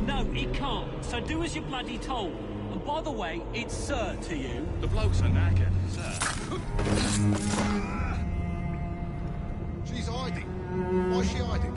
No, it can't. So do as you're bloody told. And by the way, it's sir to you. The blokes are knackered, sir. She's hiding. Why's she hiding?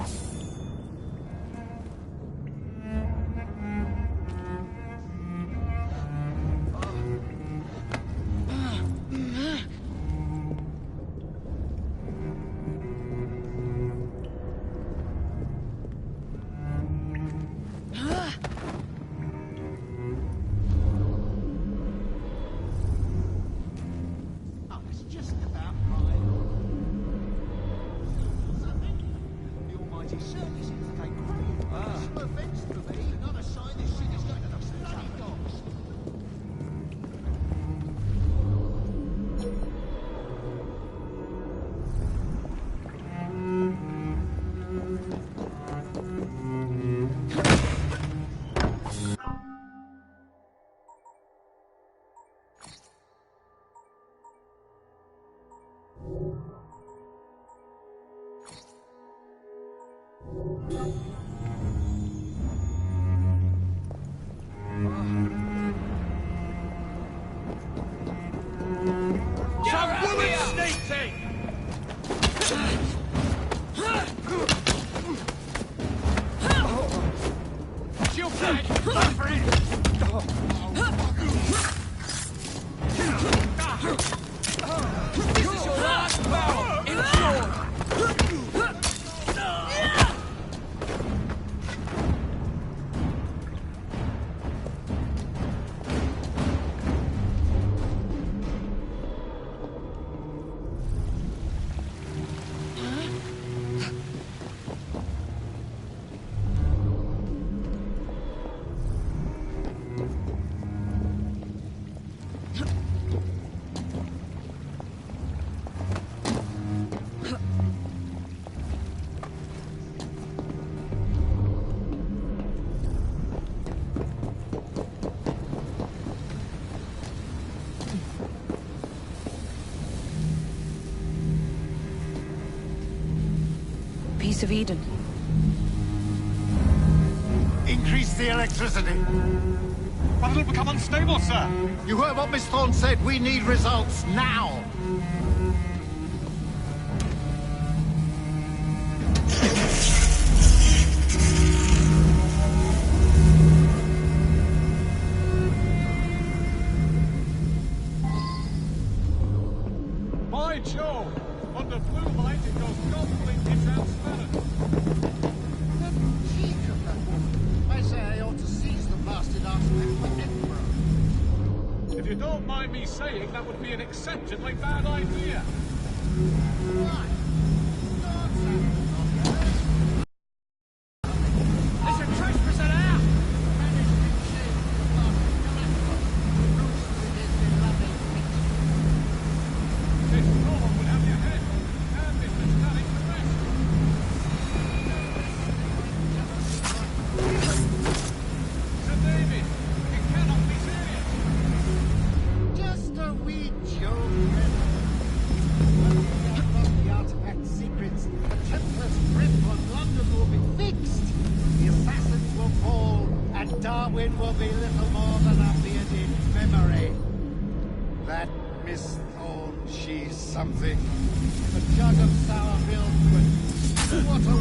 Piece of Eden. Increase the electricity. But it'll become unstable, sir. You heard what Miss Thorne said. We need results now. By Jove! Under blue light, it goes completely transparent. The cheek of that woman. I say I ought to seize the bastard artifact for Edinburgh. If you don't mind me saying, that would be an exceptionally bad idea. Why? There's a trespasser out! This Thorne would have your head, and Mr. Stanning the rest. Sir David, it cannot be serious. Just a wee joke, the artifact's secrets, the Templar's grip on London will be fixed. The assassins will fall, and Darwin will be little more than a Miss Thorne, she's something. A jug of sour milk, but what a...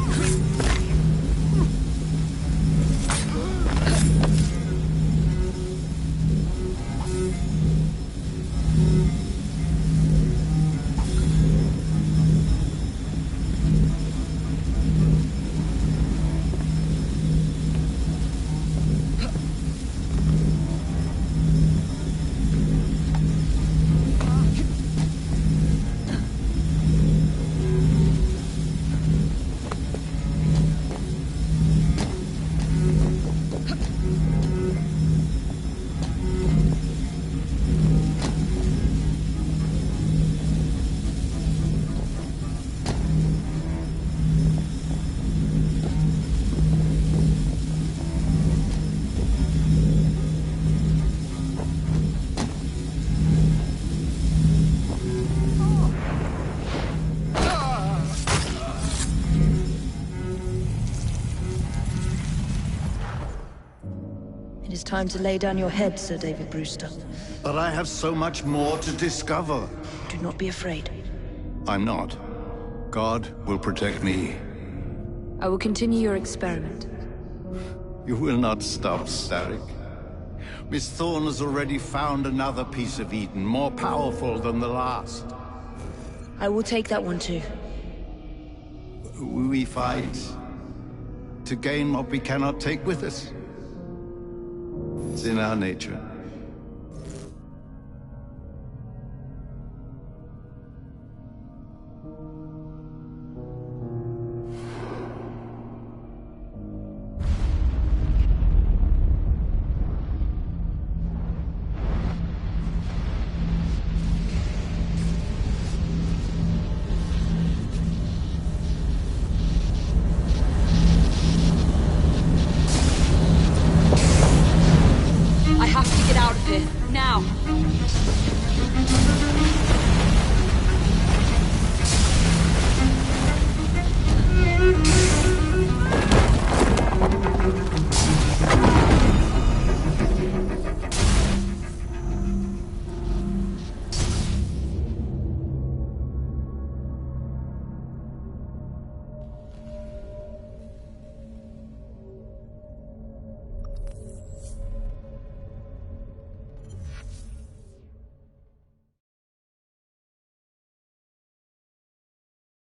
It is time to lay down your head, Sir David Brewster. But I have so much more to discover. Do not be afraid. I'm not. God will protect me. I will continue your experiment. You will not stop, Starrick. Miss Thorne has already found another piece of Eden, more powerful than the last. I will take that one too. We fight to gain what we cannot take with us. It's in our nature. I have to get out of here, now!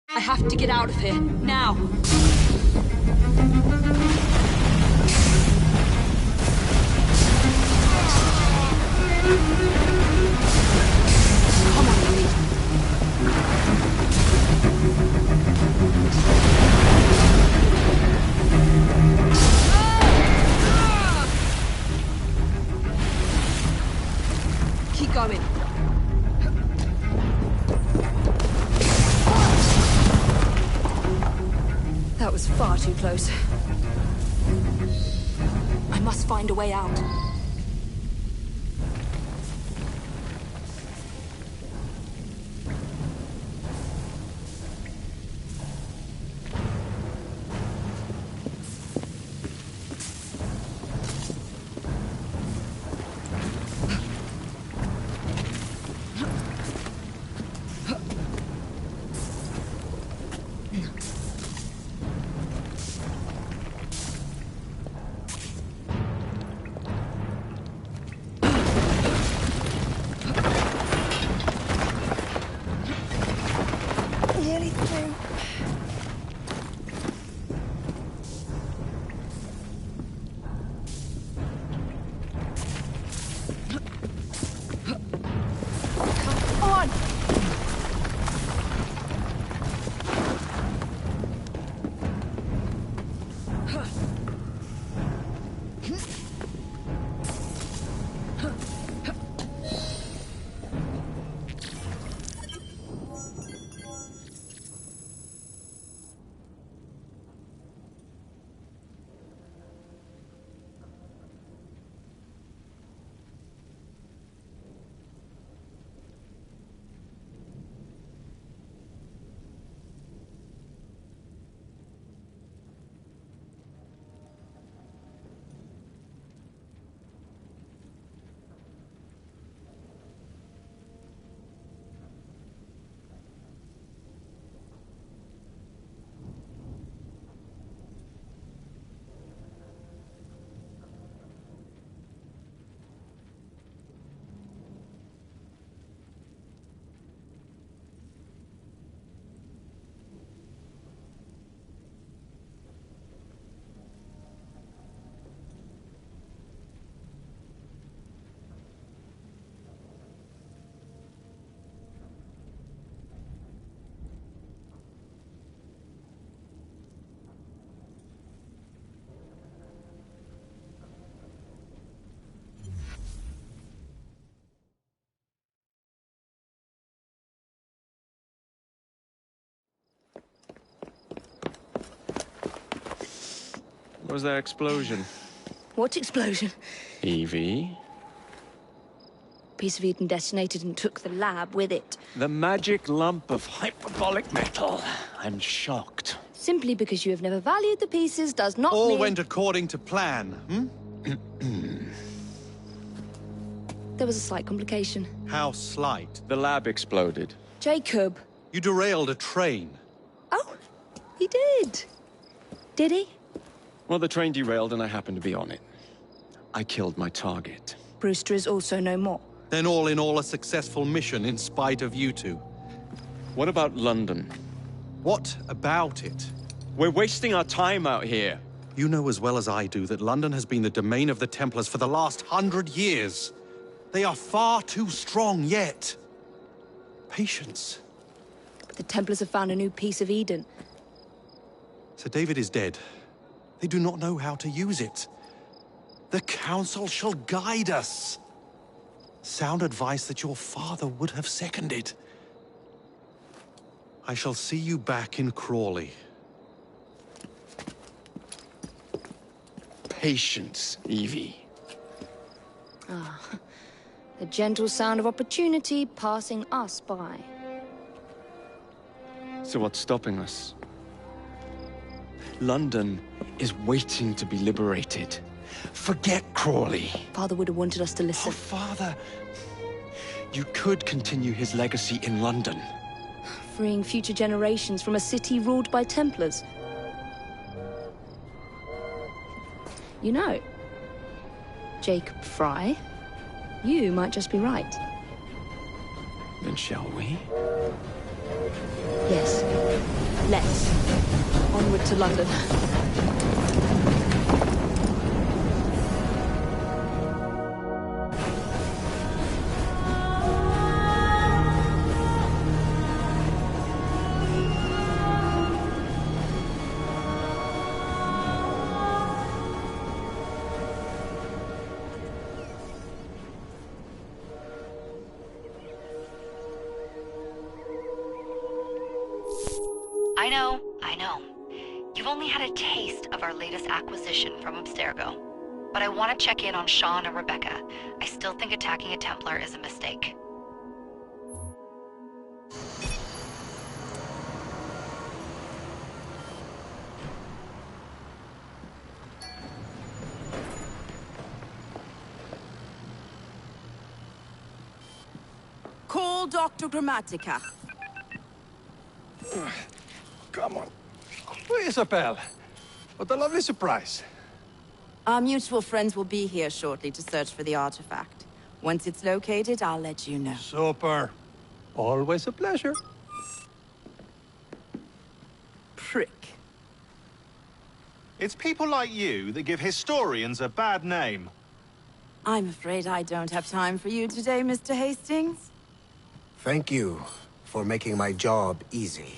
I have to get out of here, now! Come on, Lee. Keep going. That was far too close. I must find a way out. was that explosion? What explosion? Evie? Piece of Eden detonated and took the lab with it. The magic lump of hyperbolic metal. I'm shocked. Simply because you have never valued the pieces does not All mean... went according to plan, There was a slight complication. How slight. The lab exploded. Jacob. You derailed a train. Oh, he did. Did he? Well, the train derailed and I happened to be on it. I killed my target. Brewster is also no more. Then all in all a successful mission in spite of you two. What about London? What about it? We're wasting our time out here. You know as well as I do that London has been the domain of the Templars for the last 100 years. They are far too strong yet. Patience. But the Templars have found a new piece of Eden. Sir David is dead. They do not know how to use it. The Council shall guide us. Sound advice that your father would have seconded. I shall see you back in Crawley. Patience, Evie. The gentle sound of opportunity passing us by. So what's stopping us? London is waiting to be liberated. Forget Crawley. Father would have wanted us to listen. Oh, Father. You could continue his legacy in London. Freeing future generations from a city ruled by Templars. You know, Jacob Fry, you might just be right. Then shall we? Yes. Let's. Onward to London. I know. You've only had a taste of our latest acquisition from Abstergo. But I want to check in on Sean and Rebecca. I still think attacking a Templar is a mistake. Call Dr. Grammatica. Come on. Isabel. What a lovely surprise. Our mutual friends will be here shortly to search for the artifact. Once it's located, I'll let you know. Super. Always a pleasure. Prick. It's people like you that give historians a bad name. I'm afraid I don't have time for you today, Mr. Hastings. Thank you for making my job easy.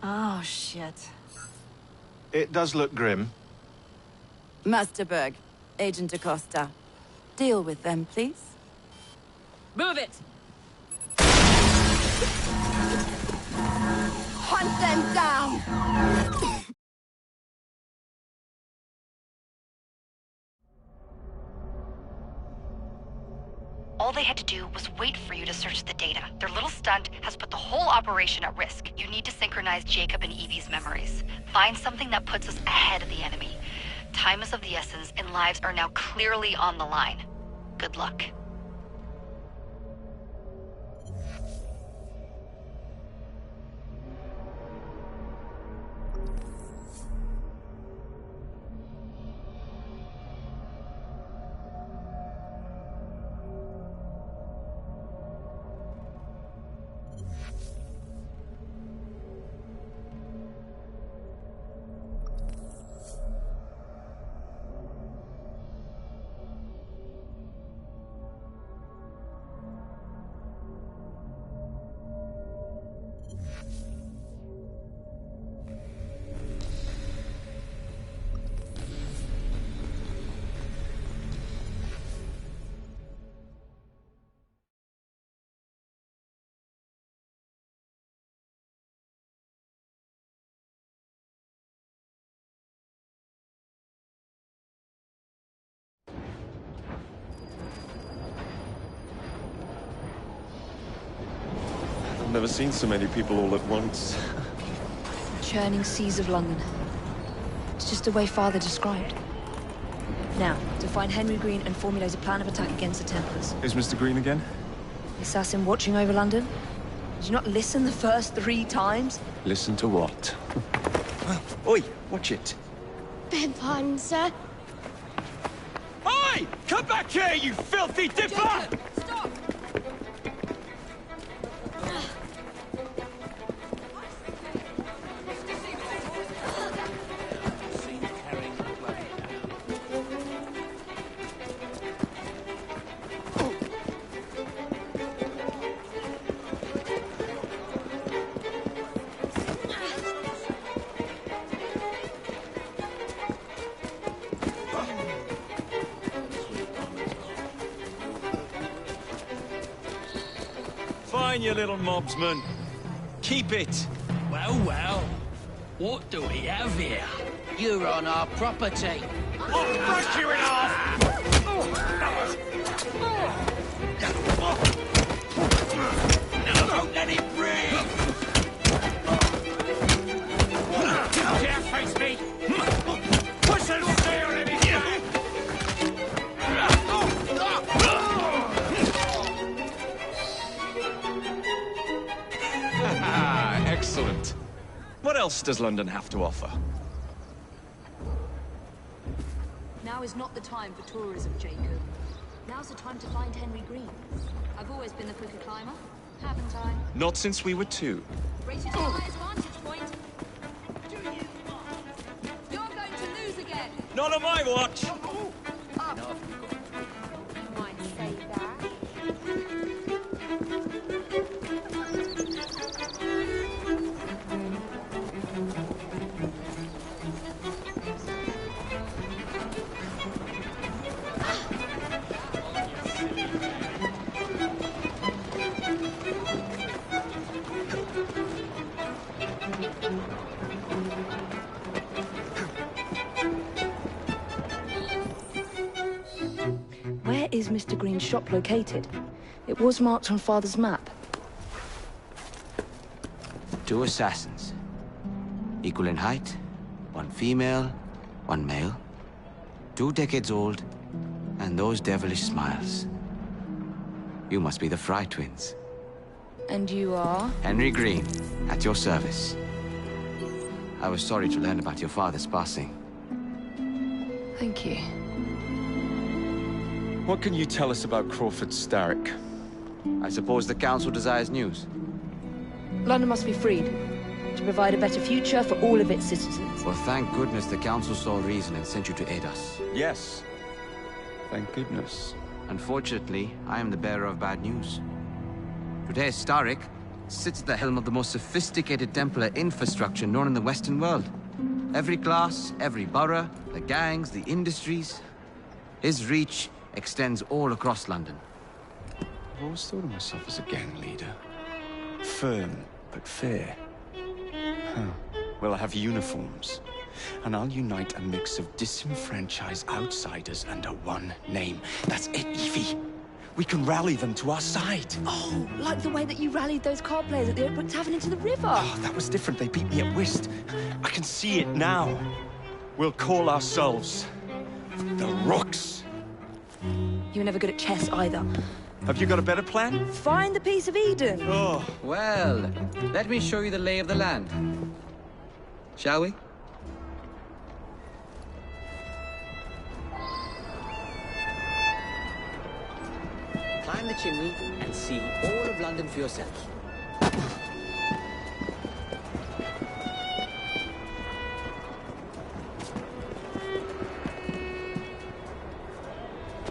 Oh, shit. It does look grim. Master Berg, Agent Acosta. Deal with them, please. Move it! Hunt them down! All they had to do was wait for you to search the data. Their little stunt has put the whole operation at risk. You need to synchronize Jacob and Evie's memories. Find something that puts us ahead of the enemy. Time is of the essence, and lives are now clearly on the line. Good luck. never seen so many people all at once. Churning seas of London. It's just the way Father described. Now, to find Henry Green and formulate a plan of attack against the Templars. Is Mr. Green again? The assassin watching over London? Did you not listen the first 3 times? Listen to what? Oi, watch it. Beg pardon, sir. Oi! Come back here, you filthy dipper! Jacob, stop! Fine, you little mobsman. Keep it. Well, well. What do we have here? You're on our property. I'll break you in half! Don't let it breathe! Dare face me! Push and stay on anything! Excellent. What else does London have to offer? Now is not the time for tourism, Jacob. Now's the time to find Henry Green. I've always been the quicker climber, haven't I? Not since we were 2. Race you to the highest vantage point. You're going to lose again. Not on my watch! Might say that. Where is Mr. Green's shop located? It was marked on Father's map. 2 assassins. Equal in height. 1 female, 1 male. 2 decades old. And those devilish smiles. You must be the Fry twins. And you are? Henry Green, at your service. I was sorry to learn about your father's passing. Thank you. What can you tell us about Crawford Starrick? I suppose the Council desires news. London must be freed, to provide a better future for all of its citizens. Well, thank goodness the Council saw reason and sent you to aid us. Yes. Thank goodness. Unfortunately, I am the bearer of bad news. Today, Starrick sits at the helm of the most sophisticated Templar infrastructure known in the Western world. Every class, every borough, the gangs, the industries. His reach extends all across London. I've always thought of myself as a gang leader. Firm, but fair. Huh. Well, I have uniforms. And I'll unite a mix of disenfranchised outsiders under one name. That's it, Evie. We can rally them to our side. Oh, like the way that you rallied those card players at the Oakbrook Tavern into the river. Oh, that was different. They beat me at whist. I can see it now. We'll call ourselves the Rooks. You were never good at chess either. Have you got a better plan? Find the piece of Eden. Oh. Well, let me show you the lay of the land. Shall we? Climb the chimney and see all of London for yourself.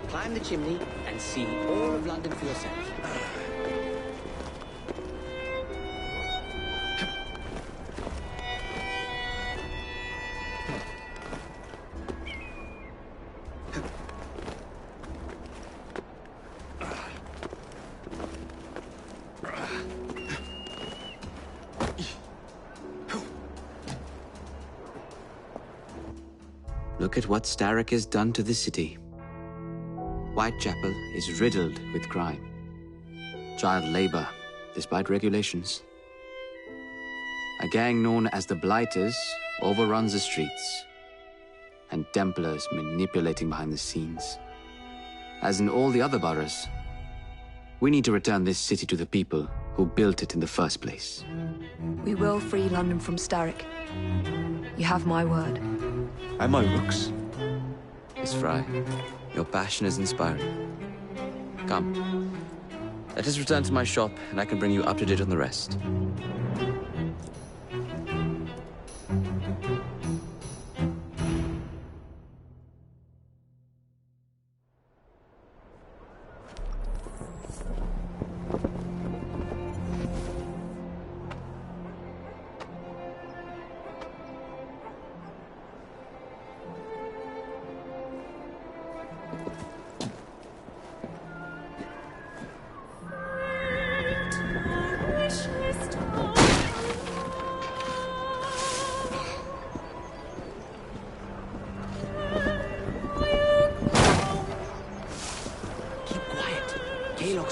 Climb the chimney and see all of London for yourself. Look at what Starrick has done to the city. Whitechapel is riddled with crime. Child labor, despite regulations. A gang known as the Blighters overruns the streets, and Templars manipulating behind the scenes. As in all the other boroughs, we need to return this city to the people who built it in the first place. We will free London from Starrick. You have my word. And my rooks. Miss Fry, your passion is inspiring. Come, let us return to my shop, and I can bring you up to date on the rest.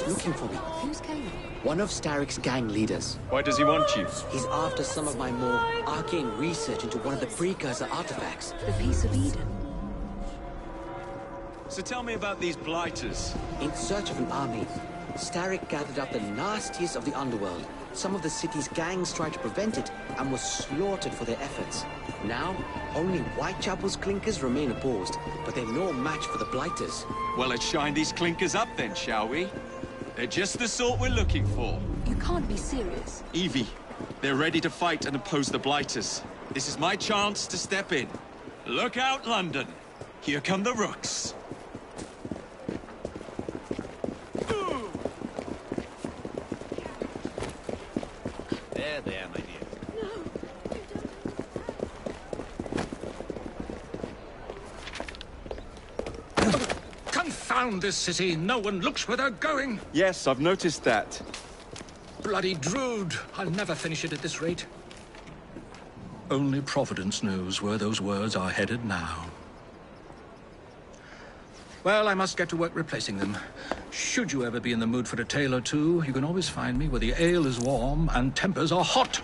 Looking for me. Who's Caleb? One of Starrick's gang leaders. Why does he want you? He's after some of my more arcane research into one of the precursor artifacts. The Piece of Eden. So tell me about these Blighters. In search of an army, Starrick gathered up the nastiest of the underworld. Some of the city's gangs tried to prevent it and were slaughtered for their efforts. Now, only Whitechapel's clinkers remain opposed, but they're no match for the Blighters. Well, let's shine these clinkers up then, shall we? They're just the sort we're looking for. You can't be serious. Evie, they're ready to fight and oppose the Blighters. This is my chance to step in. Look out, London. Here come the rooks. There, my dear. Confound this city! No one looks where they're going! Yes, I've noticed that. Bloody Drood! I'll never finish it at this rate. Only Providence knows where those words are headed now. Well, I must get to work replacing them. Should you ever be in the mood for a tale or two, you can always find me where the ale is warm and tempers are hot.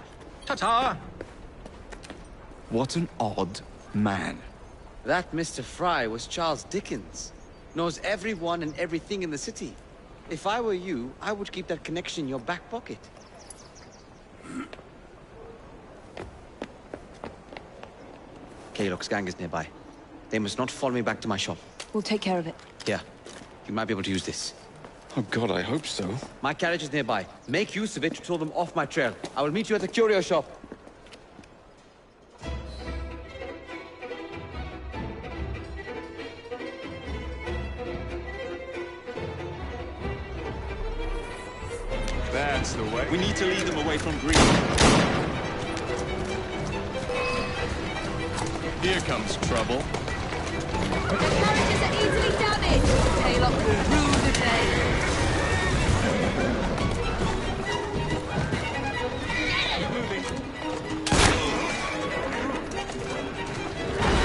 Ta-ta! What an odd man. That Mr. Fry was Charles Dickens. Knows everyone and everything in the city. If I were you, I would keep that connection in your back pocket. Kaylock's gang is nearby. They must not follow me back to my shop. We'll take care of it. Here, you might be able to use this. Oh God, I hope so. My carriage is nearby. Make use of it to throw them off my trail. I will meet you at the curio shop. That's the way. We need to lead them away from green. Here comes trouble. The carriages are easily damaged. Kaylock will rue the day.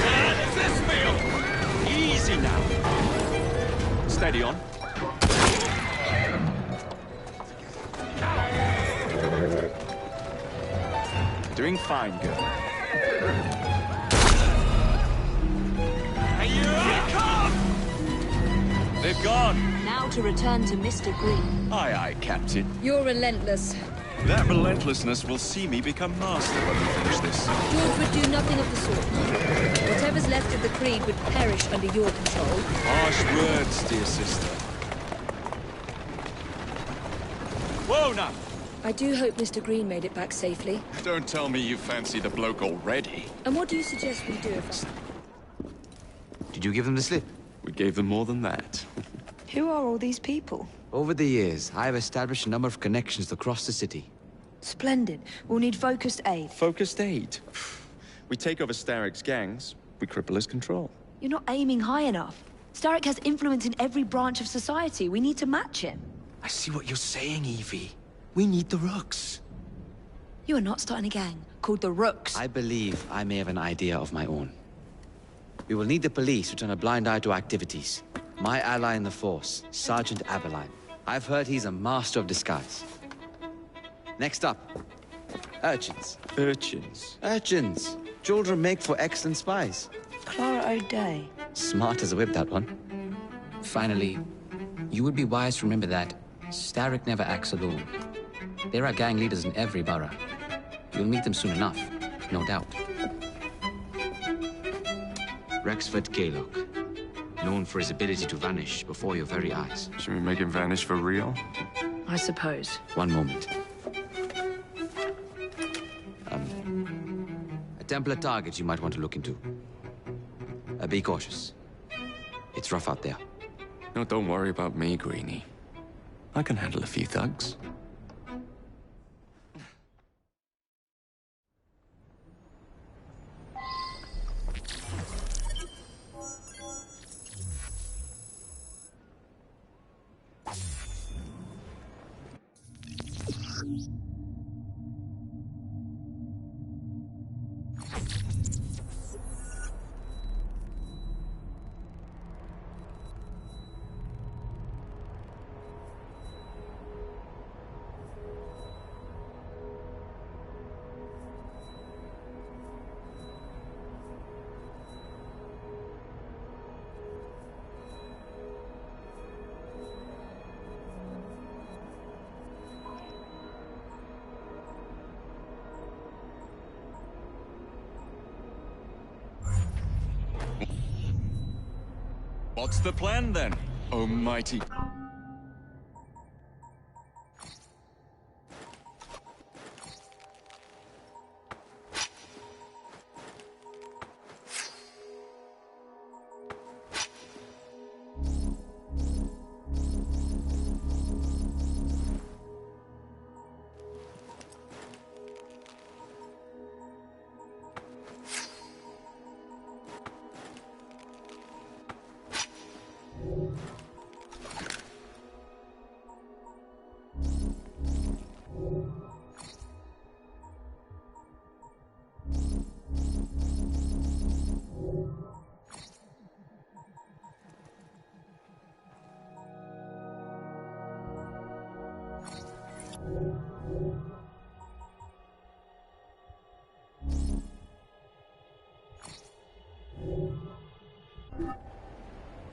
How does this feel? Easy now. Steady on. Doing fine, girl. They've gone. Now to return to Mr. Green. Aye, aye, Captain. You're relentless. That relentlessness will see me become master when we finish this. George would do nothing of the sort. Whatever's left of the Creed would perish under your control. Harsh words, dear sister. Whoa, now! I do hope Mr. Green made it back safely. Don't tell me you fancy the bloke already. And what do you suggest we do if... Did you give them the slip? We gave them more than that. Who are all these people? Over the years, I have established a number of connections across the city. Splendid. We'll need focused aid. Focused aid? We take over Starrick's gangs, we cripple his control. You're not aiming high enough. Starrick has influence in every branch of society. We need to match him. I see what you're saying, Evie. We need the rooks. You are not starting a gang called the Rooks. I believe I may have an idea of my own. We will need the police to turn a blind eye to activities. My ally in the force, Sergeant Aberline. I've heard he's a master of disguise. Next up, urchins. Urchins. Urchins. Children make for excellent spies. Clara O'Day. Smart as a whip, that one. Finally, you would be wise to remember that Starrick never acts alone. There are gang leaders in every borough. You'll meet them soon enough, no doubt. Rexford Kaylock, known for his ability to vanish before your very eyes. Should we make him vanish for real? I suppose. One moment. A Templar target you might want to look into. Be cautious. It's rough out there. No, don't worry about me, Greenie. I can handle a few thugs. What's the plan then, almighty?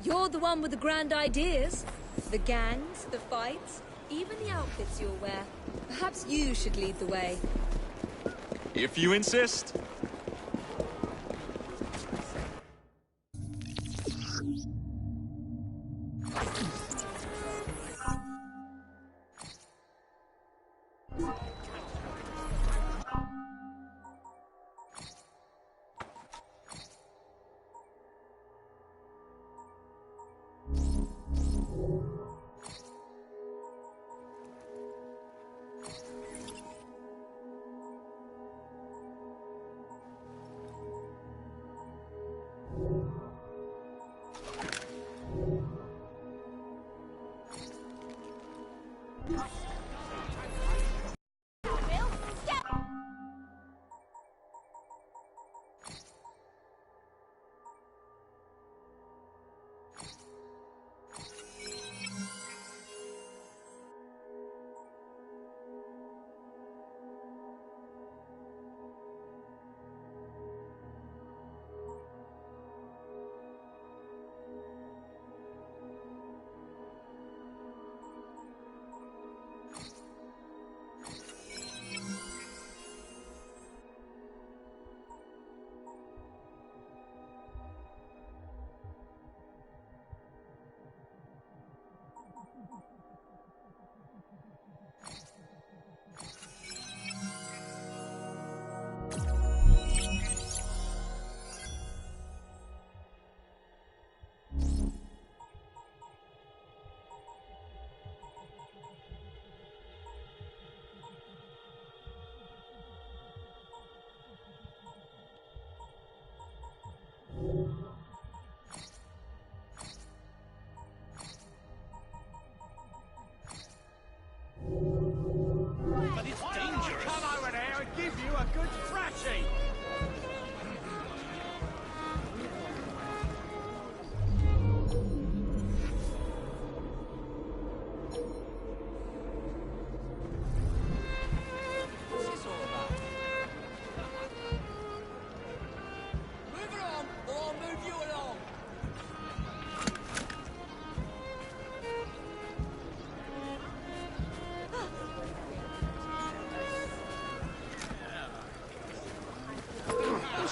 You're the one with the grand ideas. The gangs, the fights, even the outfits you'll wear. Perhaps you should lead the way. If you insist.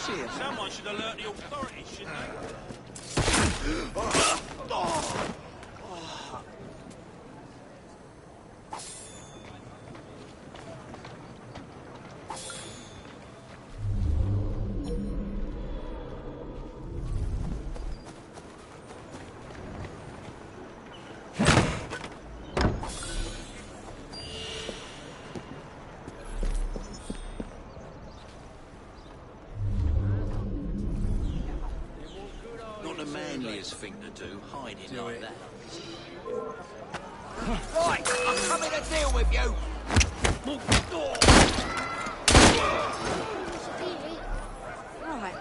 here? Someone should alert the authorities, shouldn't they? Not the manliest thing to do, hiding like that. Right, I'm coming to deal with you! Right.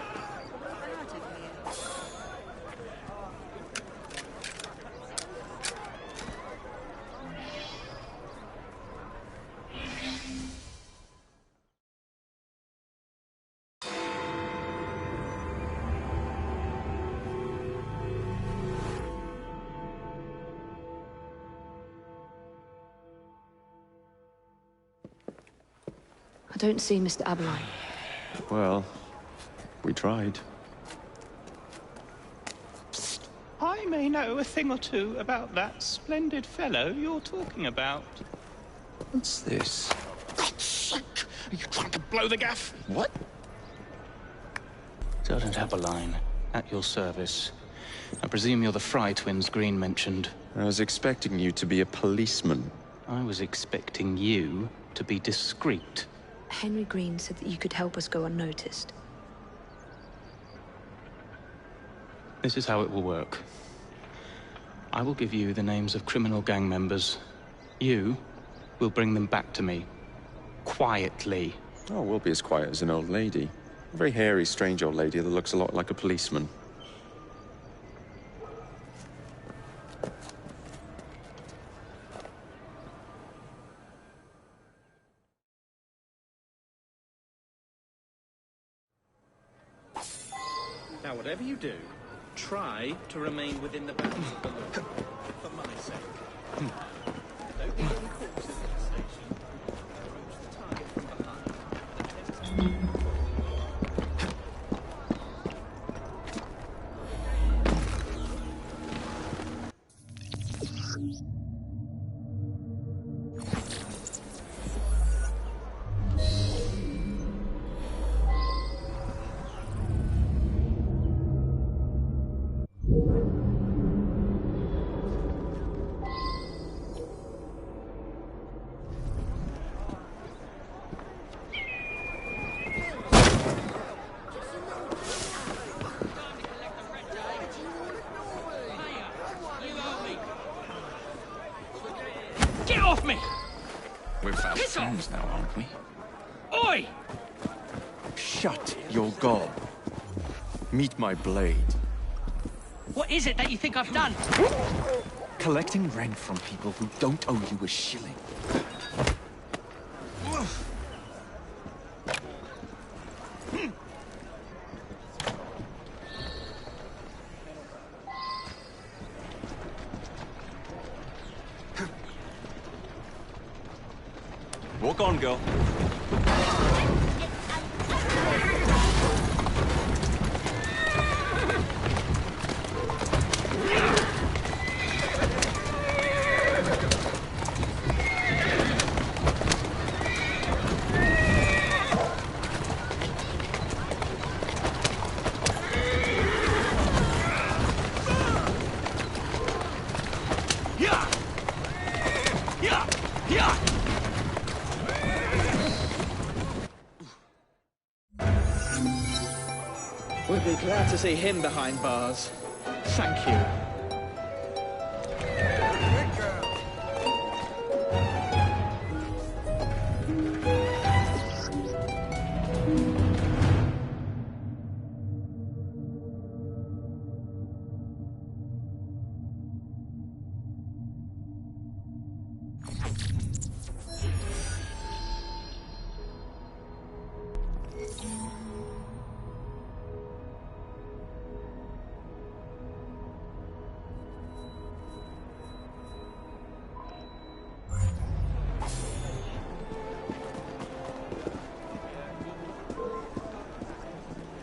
I don't see Mr. Aberline. Well, we tried. I may know a thing or two about that splendid fellow you're talking about. What's this? God's sake! Are you trying to blow the gaff? What? Sergeant Aberline, at your service. I presume you're the Fry twins Green mentioned. I was expecting you to be a policeman. I was expecting you to be discreet. Henry Green said that you could help us go unnoticed. This is how it will work. I will give you the names of criminal gang members. You will bring them back to me. Quietly. Oh, we'll be as quiet as an old lady. A very hairy, strange old lady that looks a lot like a policeman. Now, whatever you do, try to remain within the bounds of the law. For my sake. Don't get any calls in the station. Approach the target from behind. Get off me! We're fast Piss off! friends now, aren't we? Oi! Shut your gob. Meet my blade. What is it that you think I've done? Collecting rent from people who don't owe you a shilling. Walk on, girl. We'll be glad to see him behind bars. Thank you.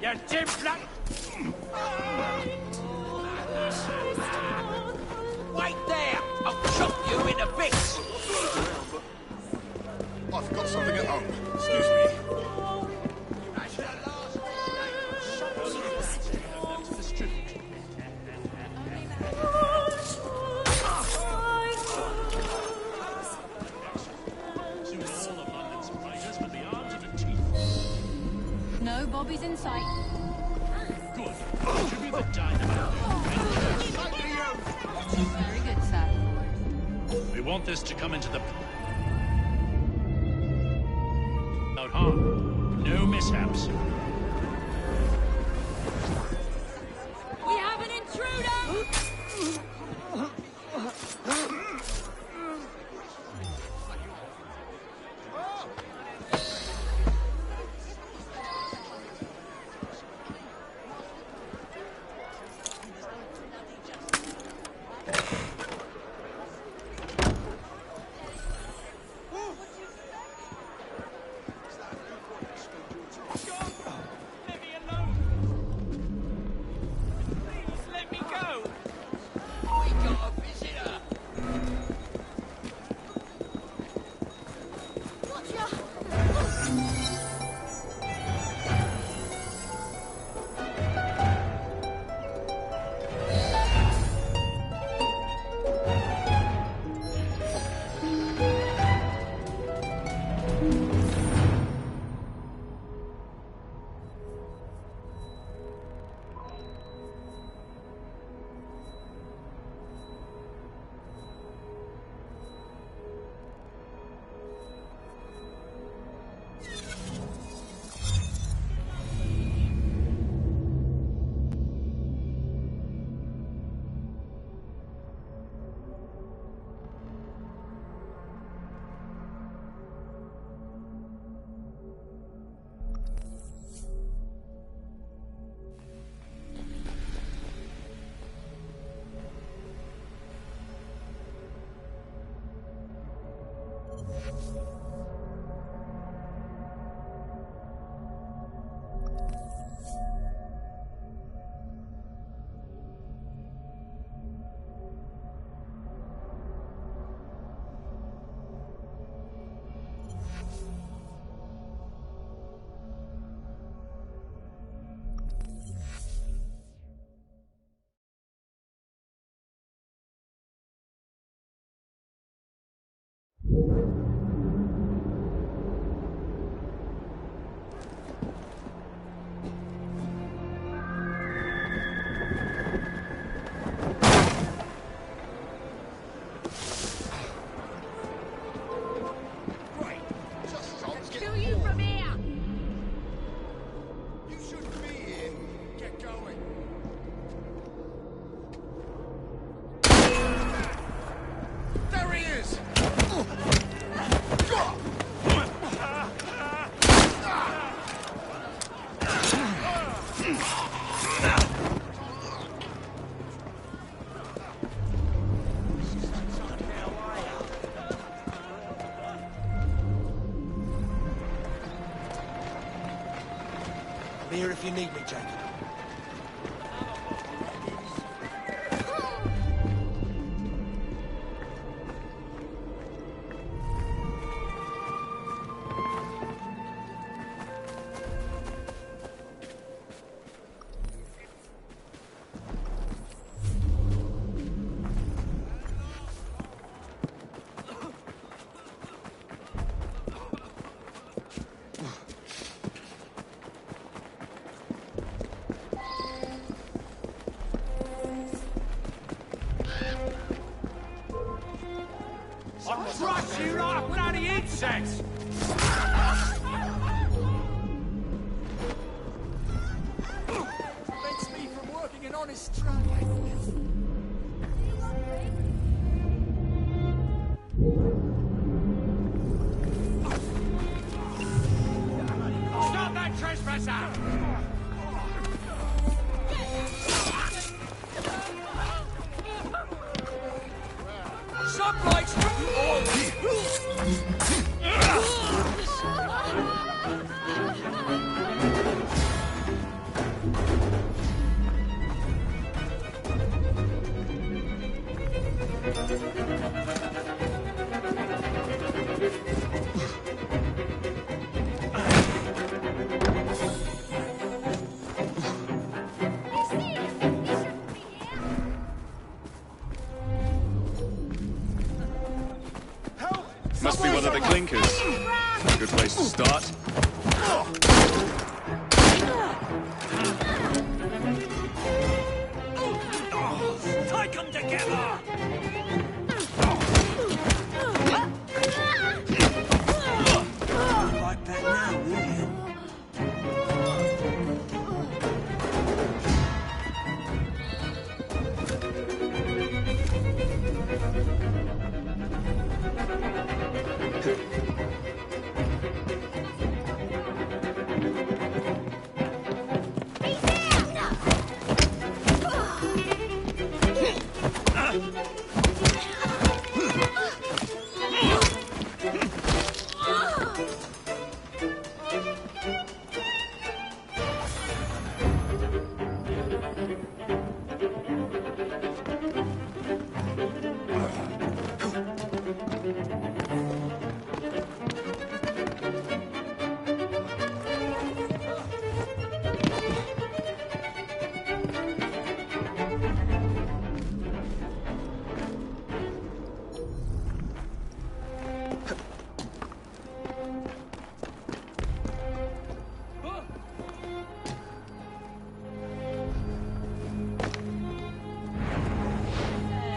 You Jim Black! Wait there! I'll chop you into bits! I've got something at home. Excuse me. No Bobby's in sight. Good. Should be the dynamite. Very good, sir. We want this to come into the... without harm. No mishaps. We have an intruder! I'm here if you need me, Jacob. Crush you like bloody insects! Prevents me from working an honest trade. Stop that trespasser! Sunlight's clinkers. Good place to start. Take them together! Like that now, will you?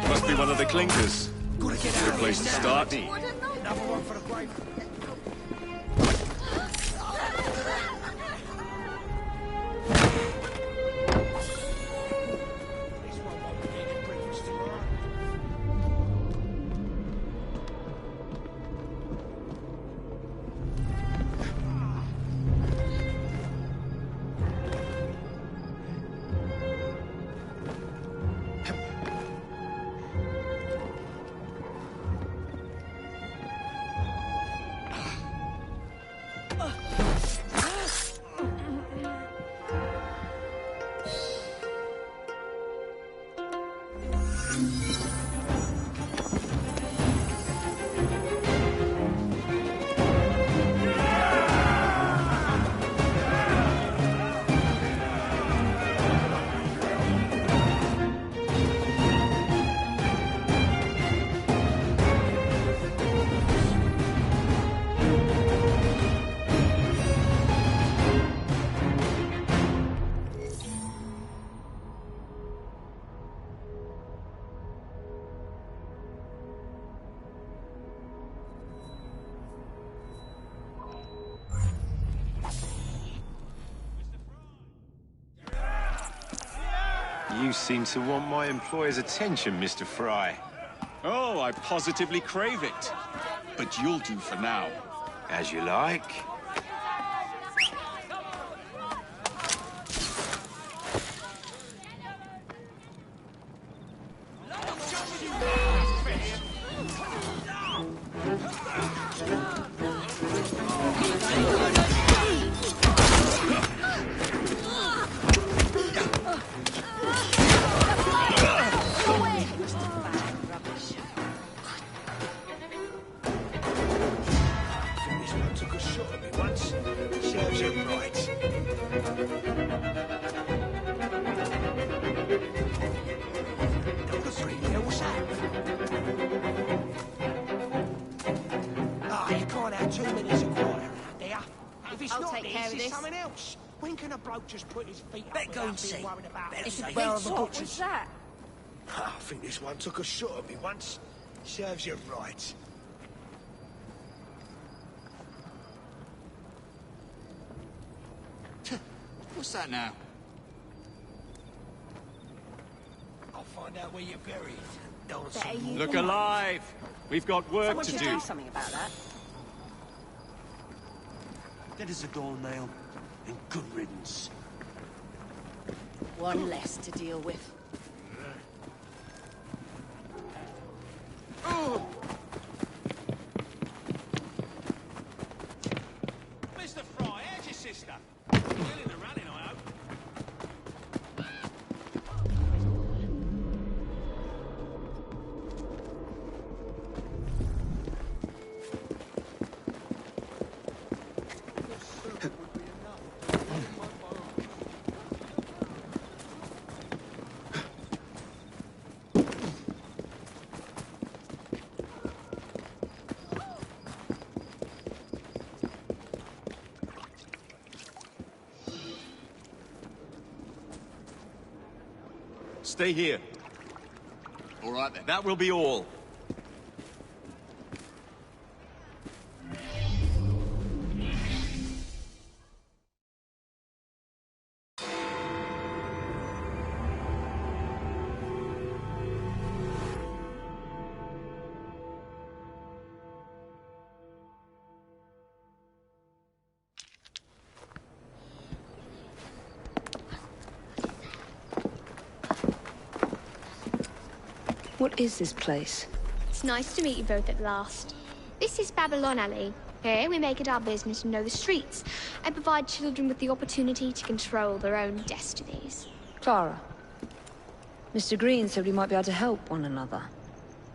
Must be one of the clinkers. Good place to start. Another one for the grave. You seem to want my employer's attention, Mr. Fry. Oh, I positively crave it. But you'll do for now. As you like. Just put his feet up. Better go and see. It's a bell of a butcher's. What's that? I think this one took a shot at me once. Serves you right. What's that now? I'll find out where you're buried. Don't Look alive! We've got work Someone to should do. do something about that. That is a doornail, and good riddance. One less to deal with. Mr. Fry, how's your sister? Still in the running, I hope. Stay here. All right then. That will be all. What is this place? It's nice to meet you both at last. This is Babylon Alley. Here we make it our business to know the streets and provide children with the opportunity to control their own destinies. Clara. Mr. Green said we might be able to help one another.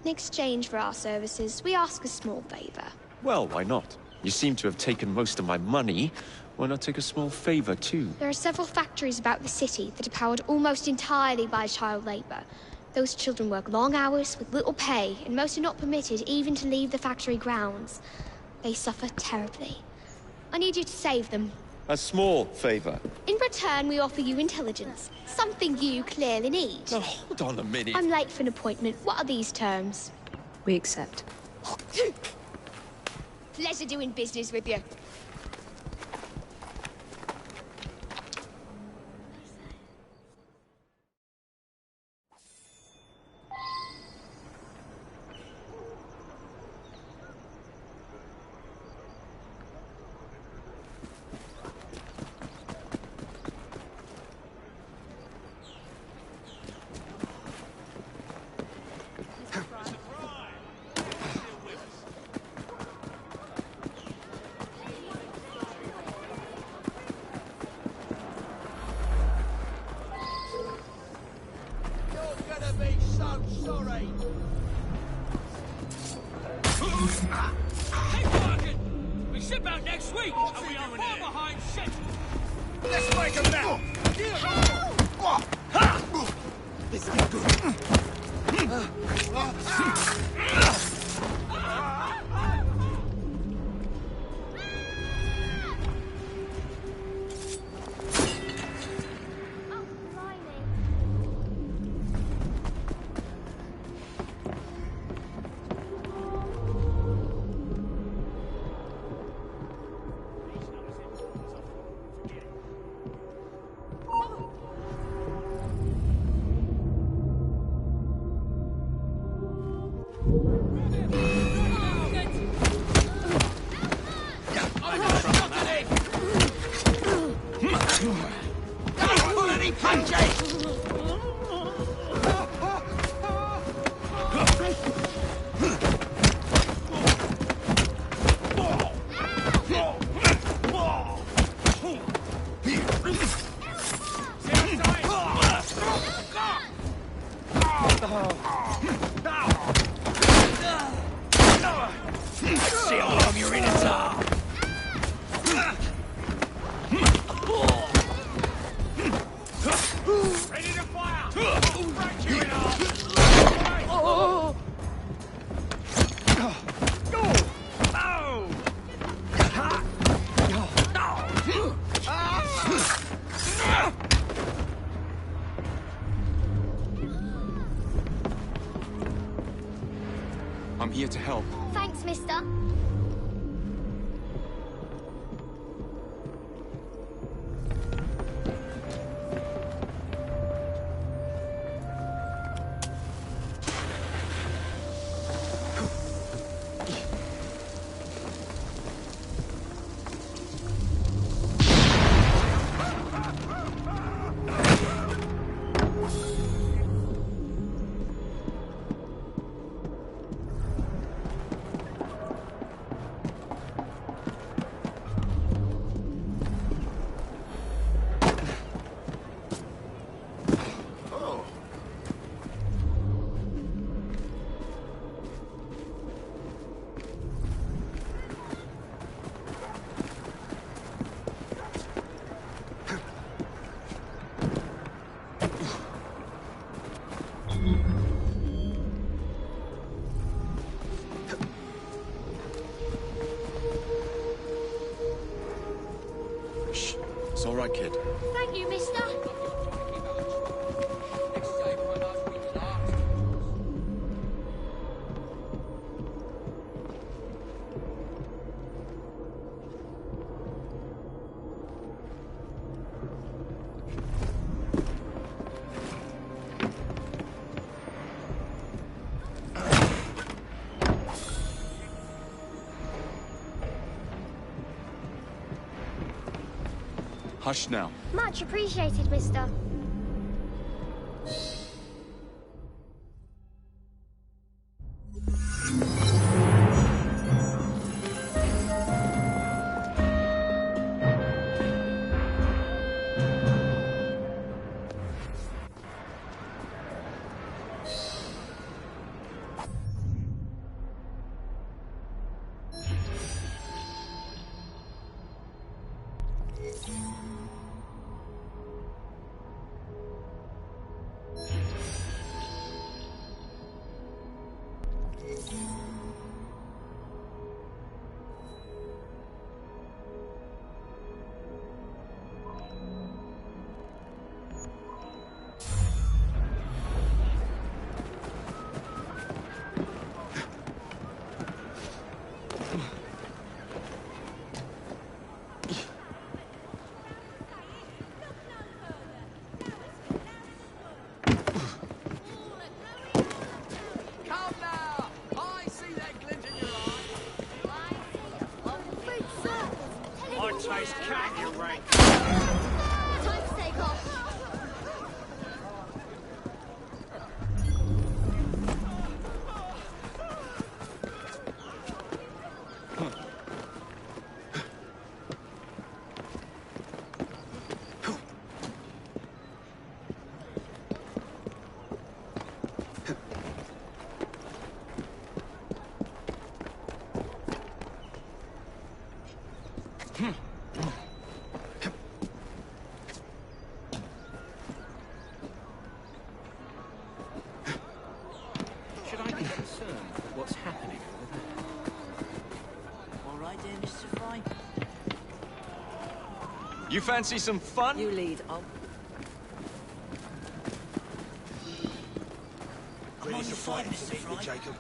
In exchange for our services, we ask a small favor. Well, why not? You seem to have taken most of my money. Why not take a small favor, too? There are several factories about the city that are powered almost entirely by child labor. Those children work long hours with little pay, and most are not permitted even to leave the factory grounds. They suffer terribly. I need you to save them. A small favor. In return, we offer you intelligence. Something you clearly need. Now, hold on a minute. I'm late for an appointment. What are these terms? We accept. Pleasure doing business with you. Keep working! We ship out next week, and we are far behind schedule. Let's make them now! This is good. See how long you're in it, Ready to fire! Right you in half! I'm here to help. Thanks, mister. Shh. It's all right, kid. Thank you, mister. Hush now. Much appreciated, mister. Taste cat, you rank. Time to take off. Should I be concerned with what's happening over there? All right, dear Mr. Fry. You fancy some fun? You lead. I'll... Ready to fight, Mr. Jacob?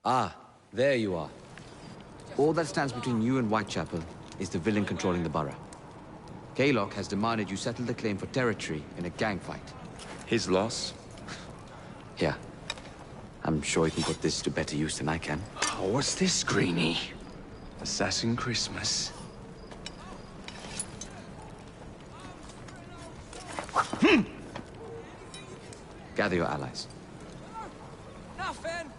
Ah, there you are. All that stands between you and Whitechapel is the villain controlling the borough. Kaylock has demanded you settle the claim for territory in a gang fight. His loss? Yeah. I'm sure he can put this to better use than I can. Oh, what's this, Greenie? Assassin Christmas. Gather your allies. Nothing.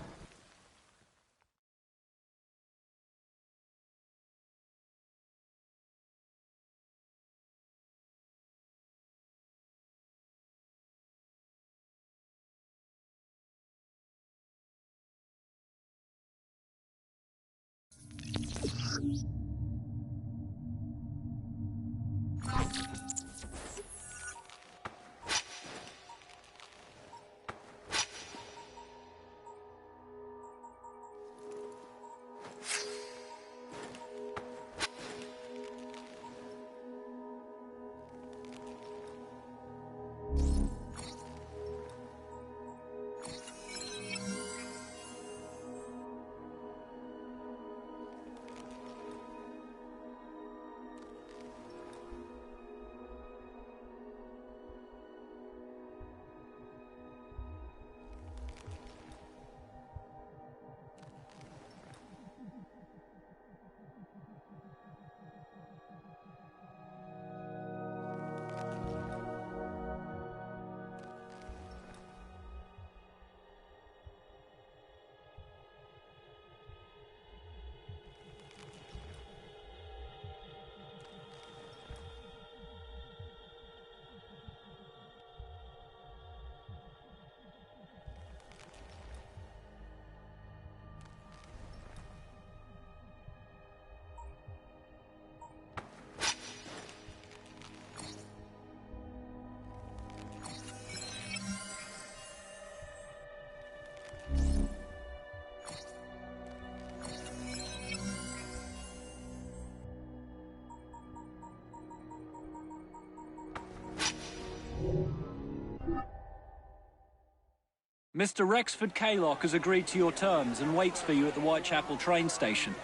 Mr. Rexford Kaylock has agreed to your terms and waits for you at the Whitechapel train station.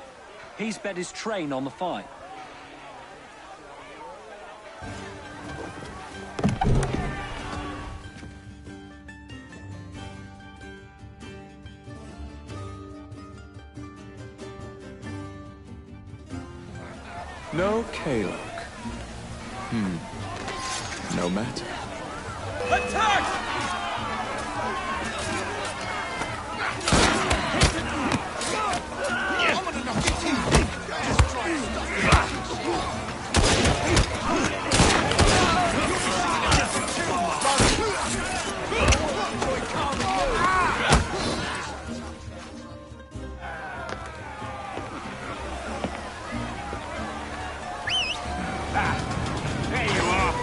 He's bet his train on the fight. No Kalok. No matter. Attack! There you are.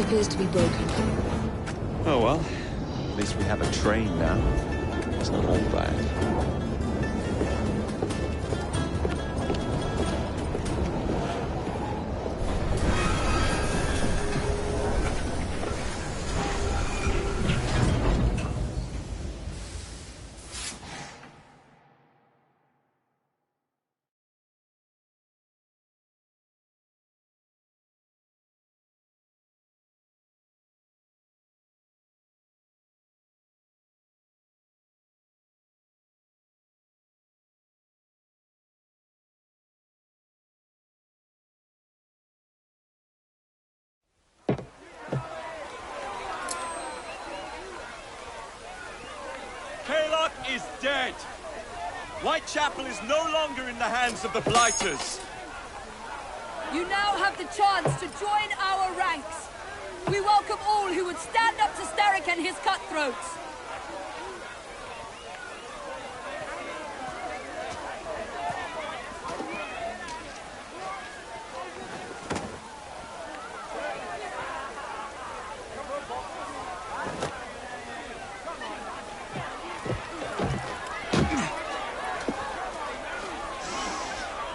Appears to be broken. Oh well, at least we have a train now. It's not all bad. Kalok is dead! Whitechapel is no longer in the hands of the Blighters! You now have the chance to join our ranks. We welcome all who would stand up to Starrick and his cutthroats.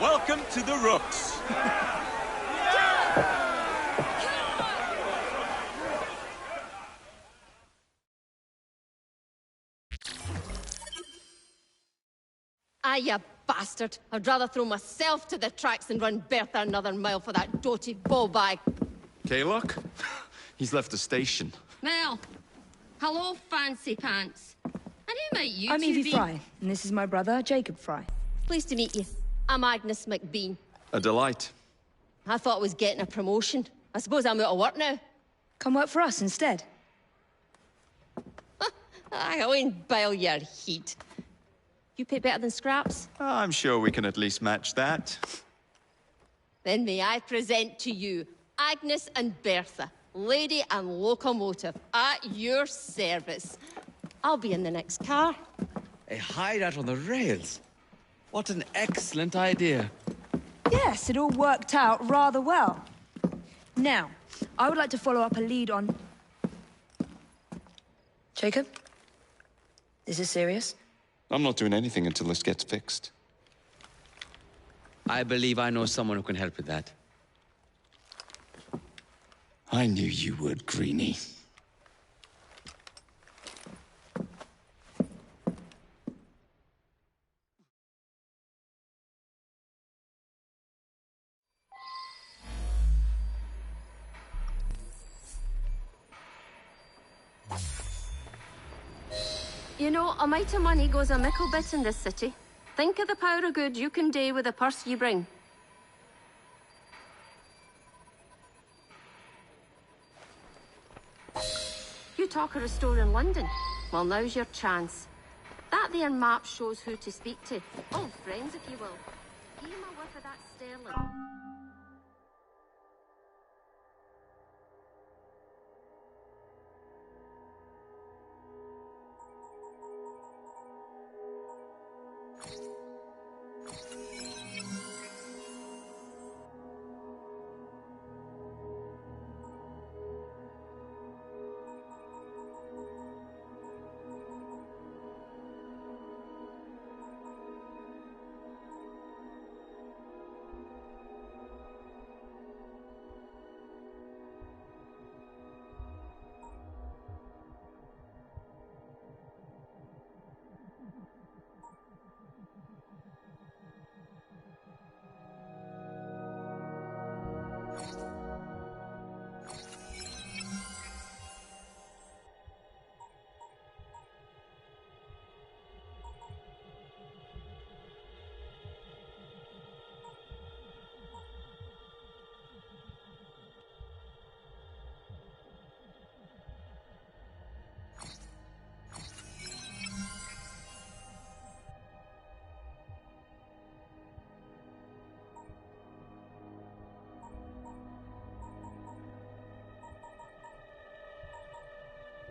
Welcome to the Rooks! Ah, you bastard! I'd rather throw myself to the tracks than run Bertha another mile for that doty ballbag. Kalok? He's left the station. Mel! Hello, fancy pants. And who might you I'm two Evie be? Fry, and this is my brother, Jacob Fry. Pleased to meet you. I'm Agnes McBean. A delight. I thought I was getting a promotion. I suppose I'm out of work now. Come work for us instead. I won't bile your heat. You pay better than scraps? I'm sure we can at least match that. Then may I present to you Agnes and Bertha, lady and locomotive, at your service. I'll be in the next car. A hideout on the rails. What an excellent idea. Yes, it all worked out rather well. Now, I would like to follow up a lead on... Jacob? Is this serious? I'm not doing anything until this gets fixed. I believe I know someone who can help with that. I knew you would, Greenie. You know, a mite of money goes a mickle bit in this city. Think of the power of good you can do with the purse you bring. You talk of a store in London. Well, now's your chance. That there map shows who to speak to. Old friends, if you will. Give him a whiff of that sterling.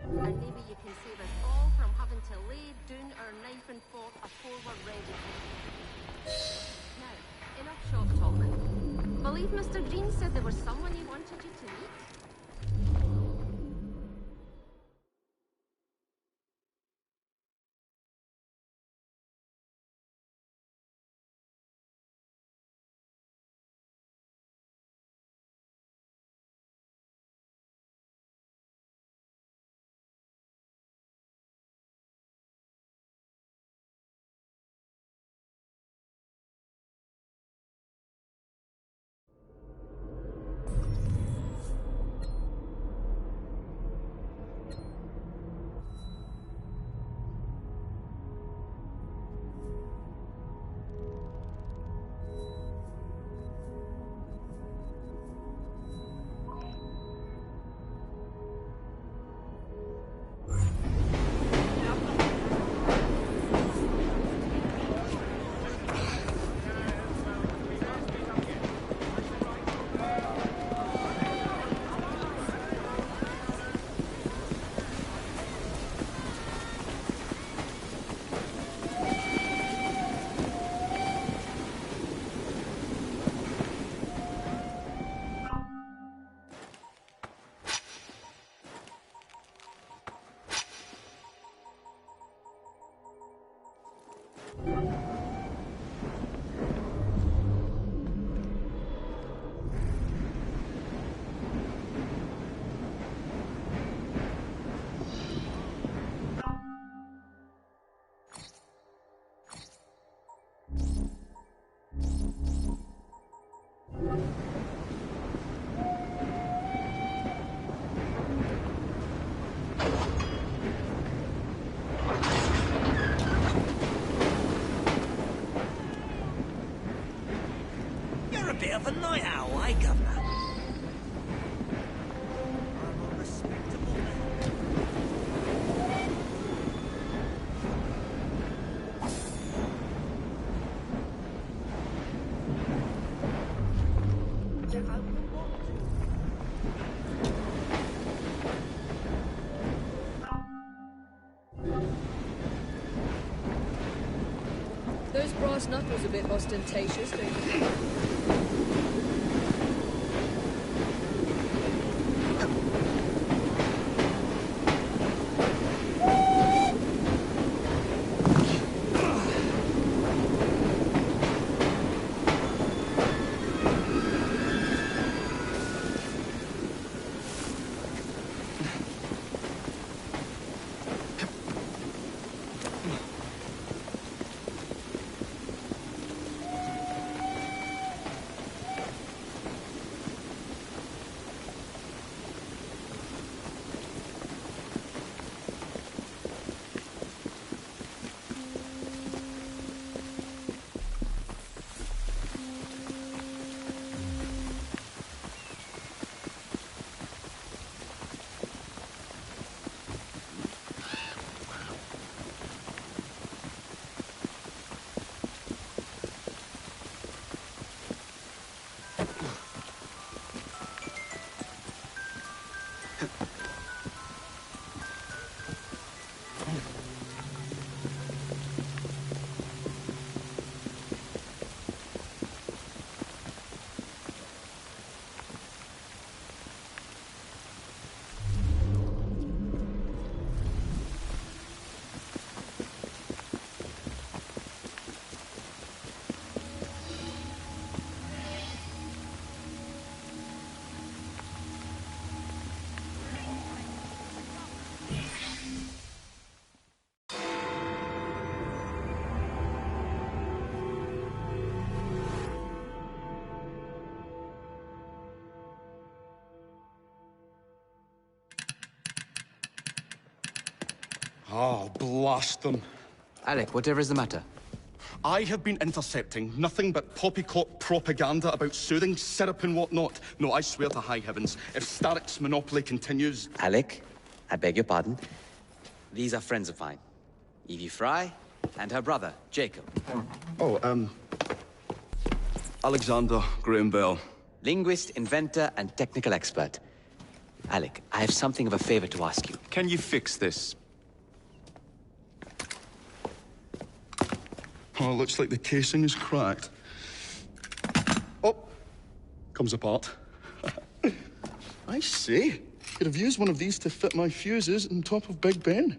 And maybe you can save us all from having to lay down our knife and fork afore we're ready. Now, enough shop talk. Believe Mr. Green said there was someone he wanted you to meet? Those brass knuckles a bit ostentatious, don't you think? Oh, blast them. Alec, whatever is the matter? I have been intercepting nothing but poppycock propaganda about soothing syrup and whatnot. No, I swear to high heavens, if Starrick's monopoly continues... Alec, I beg your pardon. These are friends of mine. Evie Fry and her brother, Jacob. Oh, Alexander Graham Bell. Linguist, inventor, and technical expert. Alec, I have something of a favor to ask you. Can you fix this? Oh, looks like the casing is cracked. Oh, comes apart. I see. Could have used one of these to fit my fuses on top of Big Ben.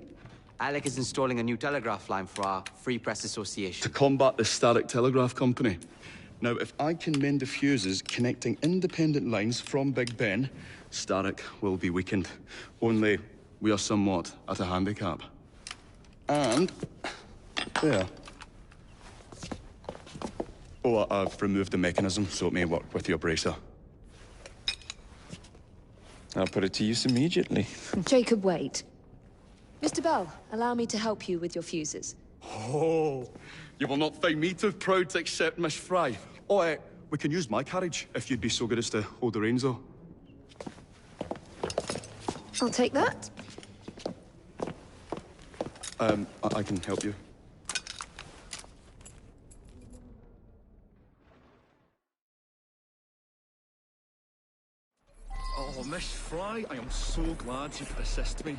Alec is installing a new telegraph line for our Free Press Association. To combat the Starrick Telegraph Company. Now, if I can mend the fuses connecting independent lines from Big Ben, Starrick will be weakened. Only we are somewhat at a handicap. And... there. Oh, I've removed the mechanism, so it may work with your bracer. I'll put it to use immediately. Jacob, wait. Mr. Bell, allow me to help you with your fuses. Oh, you will not find me too proud to accept Miss Fry. Oh, we can use my carriage, if you'd be so good as to hold the reins, though. I'll take that. I can help you. Oh, Miss Fry, I am so glad you could assist me.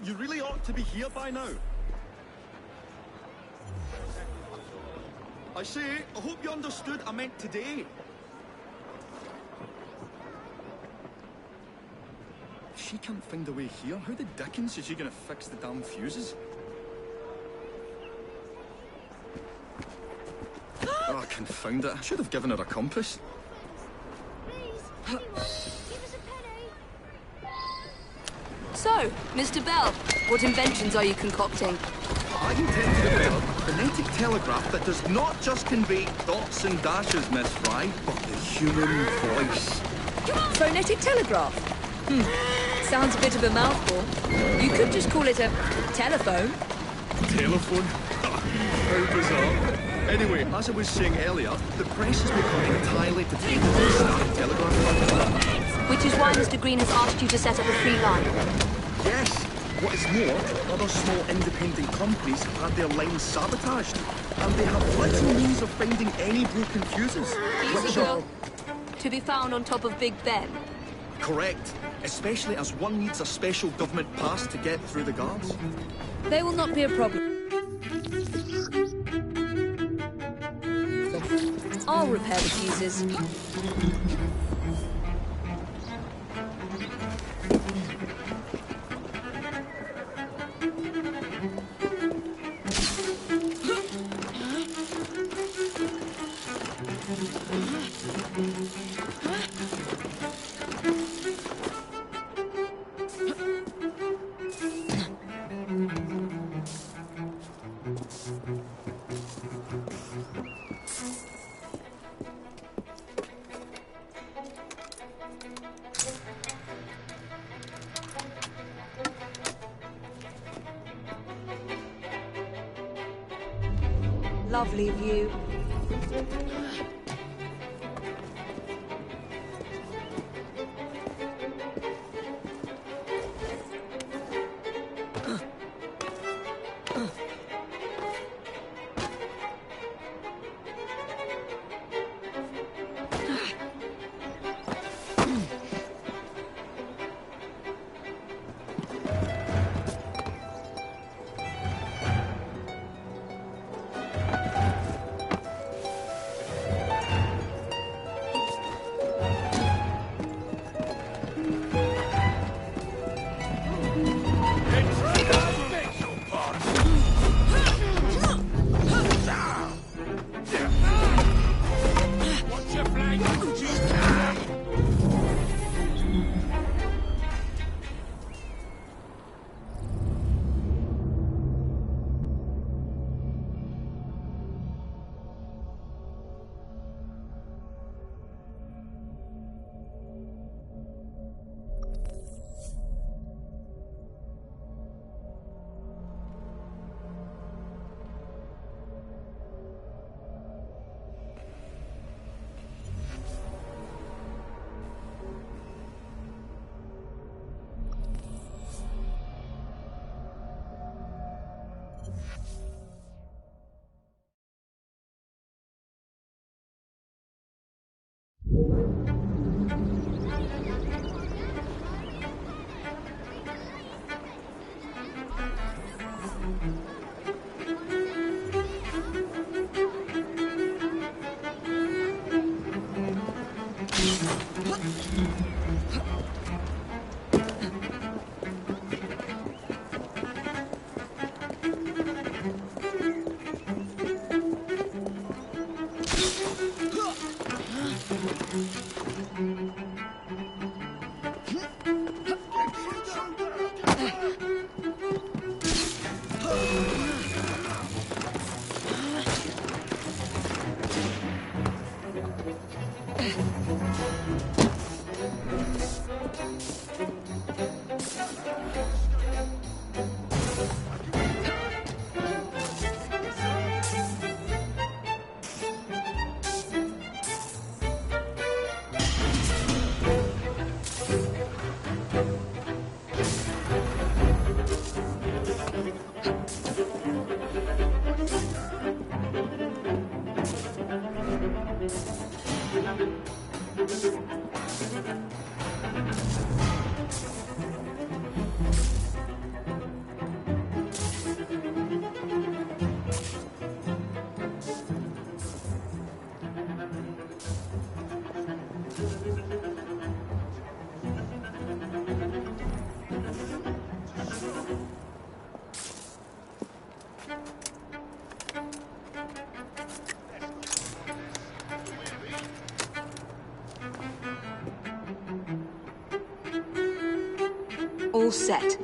You really ought to be here by now. I say, I hope you understood I meant today. If she can't find a way here, how the dickens is she gonna fix the damn fuses? Oh, confound it. I should have given her a compass. So, Mr. Bell, what inventions are you concocting? I intend to develop a phonetic telegraph that does not just convey dots and dashes, Miss Fry, but the human voice. Phonetic telegraph? Sounds a bit of a mouthful. You could just call it a telephone. Telephone? How bizarre. Anyway, as I was saying earlier, the press is becoming entirely dependent on static telegraph. Which is why Mr. Green has asked you to set up a free line. Yes. What is more, other small independent companies have had their lines sabotaged, and they have little means of finding any broken fuses. Which are... To be found on top of Big Ben. Correct. Especially as one needs a special government pass to get through the guards. They will not be a problem. I'll repair the fuses. Lovely view. All set.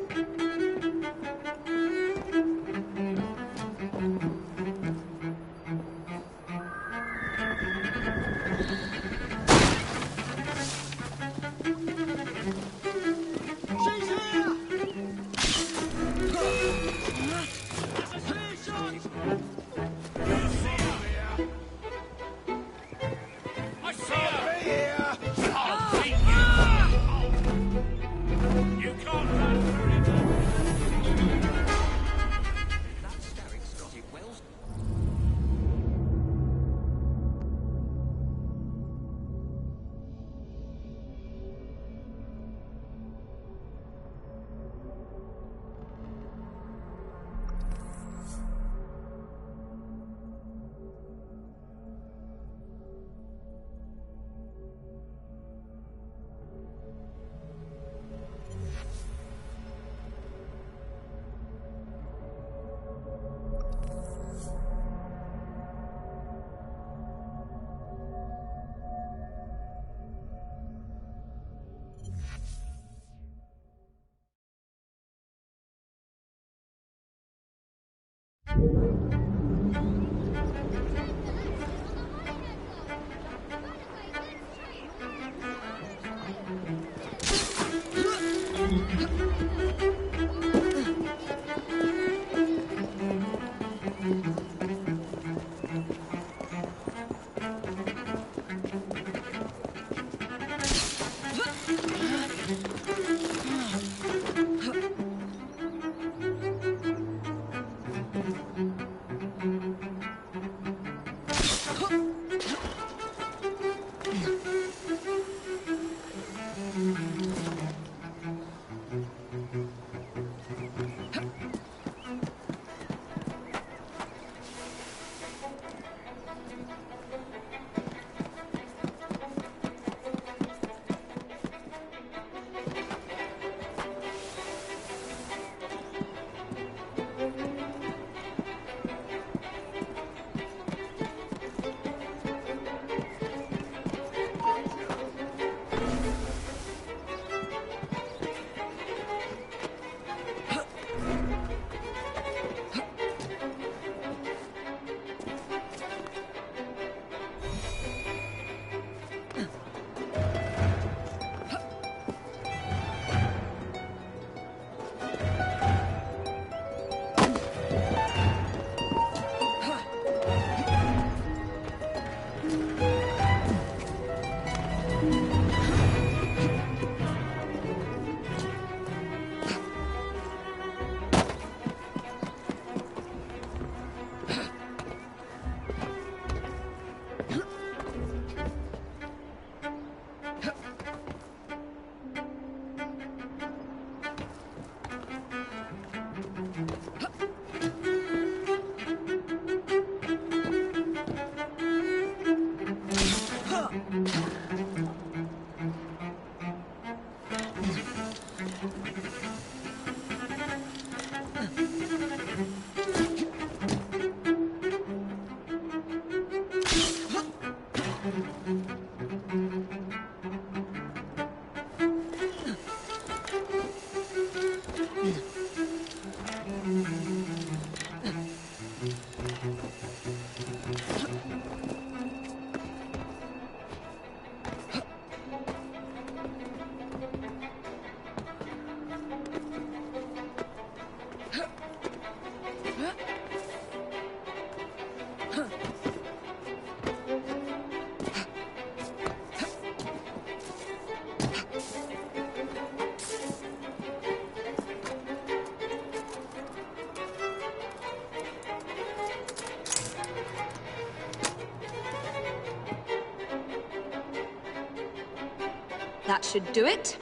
That should do it.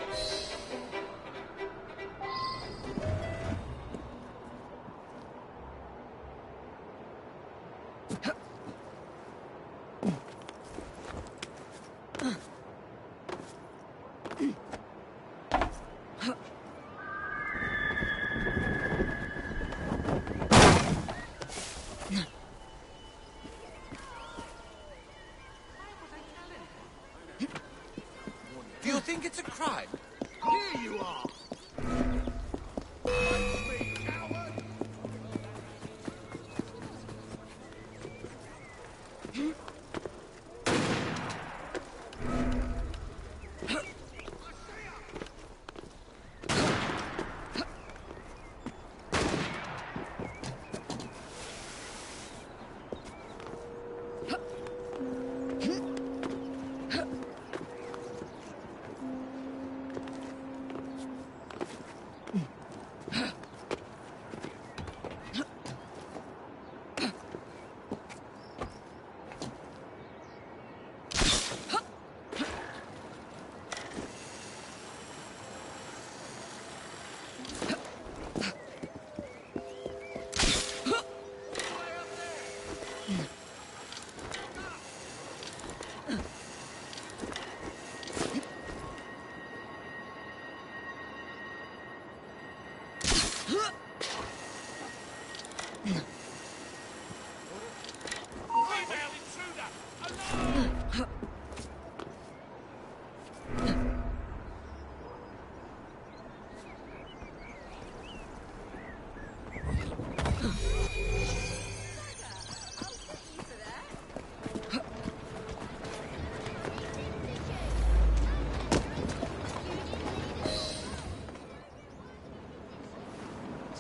Do you think it's a crime? Here you are!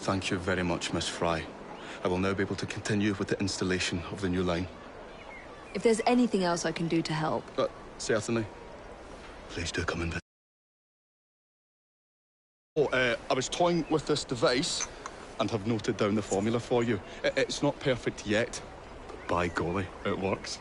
Thank you very much, Miss Fry. I will now be able to continue with the installation of the new line. If there's anything else I can do to help... Certainly. Please do come and visit. Oh, I was toying with this device and have noted down the formula for you. It's not perfect yet, but by golly, it works.